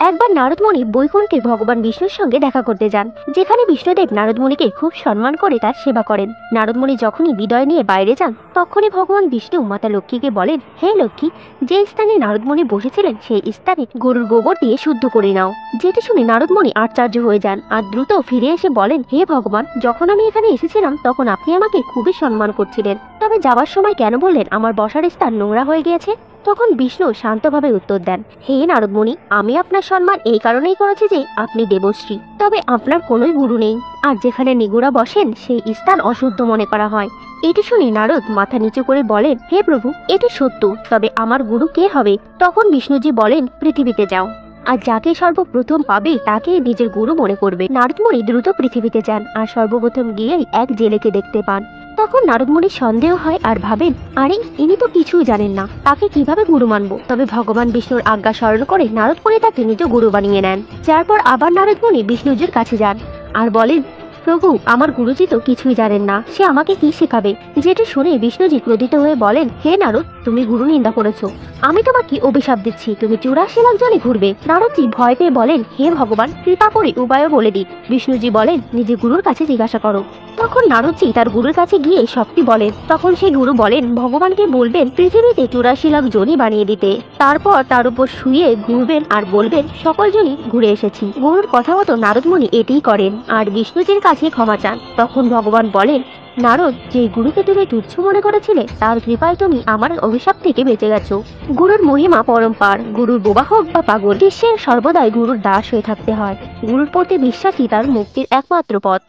একবার নারদমণি বৈকুণ্ঠে ভগবান বিষ্ণুর সঙ্গে দেখা করতে যান, যেখানে বিষ্ণুদেব নারদমণিকে খুব সম্মান করে তার সেবা করেন। নারদমণি যখনই বিদায় নিয়ে বাইরে যান, তখনই ভগবান বিষ্ণু মাতা লক্ষ্মীকে বলেন, হে লক্ষ্মী, যে স্থানে নারদমণি বসেছিলেন সেই স্থানে গরুর গোবর দিয়ে শুদ্ধ করে নাও। যেটি শুনে নারদমণি আশ্চর্য হয়ে যান আর দ্রুত ফিরে এসে বলেন, হে ভগবান, যখন আমি এখানে এসেছিলাম তখন আপনি আমাকে খুবই সম্মান করছিলেন, তবে যাবার সময় কেন বললেন আমার বসার স্থান নোংরা হয়ে গিয়েছে? তখন বিষ্ণু শান্তভাবে উত্তর দেন, হে নারদমণি, আমি আপনার সম্মান এই কারণেই করেছি যে আপনি দেবশ্রী, তবে আপনার কোনোই গুরু নেই, আর যেখানে নিগুড়া বসেন সেই স্থান অশুদ্ধ মনে করা হয়। এটি শুনে নারদ মাথা নিচু করে বলেন, হে প্রভু, এটি সত্য, তবে আমার গুরু কে হবে? তখন বিষ্ণুজি বলেন, পৃথিবীতে যাও, আর যাকে সর্বপ্রথম পাবে তাকে নিজের গুরু মনে করবে। নারদমণি দ্রুত পৃথিবীতে যান আর সর্বপ্রথম গিয়েই এক জেলেকে দেখতে পান। তখন নারদমণির সন্দেহ হয় আর ভাবেন, আরে ইনি তো কিছুই জানেন না, তাকে কিভাবে গুরু মানবো? তবে ভগবান বিষ্ণুর আজ্ঞা স্মরণ করে নারদমণি তাকে নিজ গুরু বানিয়ে নেন। যারপর আবার নারদমণি বিষ্ণুজির কাছে যান আর বলেন, প্রভু, আমার গুরুজি তো কিছুই জানেন না, সে আমাকে কি শেখাবে? যেটি শুনে বিষ্ণুজি ক্রোধিত হয়ে বলেন, হে নারদ, তুমি গুরু নিন্দা করেছো, আমি তোমাকে অভিশাপ দিচ্ছি, তুমি 84 লাখ জনে ঘুরবে। নারদজি ভয় পেয়ে বলেন, হে ভগবান, কৃপা করে উপায় বলে দিন। বিষ্ণুজি বলেন, নিজে গুরুর কাছে জিজ্ঞাসা করো। তখন নারদজি তার গুরুর কাছে গিয়ে সবটি বলেন। তখন সেই গুরু বলেন, ভগবানকে বলবেন পৃথিবীতে 84 লাখ জনই বানিয়ে দিতে, তারপর তার উপর শুয়ে ঘুরবেন আর বলবেন সকল জনই ঘুরে এসেছি। গুরুর কথা মতো নারদমণি এটিই করেন আর বিষ্ণুজির কাছে ক্ষমা চান। তখন ভগবান বলেন, নারদ, যে গুরুকে তুমি তুচ্ছ মনে করেছিলে তার কৃপায় তুমি আমার অভিশাপ থেকে বেঁচে গেছো। গুরুর মহিমা পরম্পার। গুরুর বোবা হোক বা পাগল, শিষ্যের সর্বদাই গুরুর দাস হয়ে থাকতে হয়। গুরুর প্রতি বিশ্বাসই তার মুক্তির একমাত্র পথ।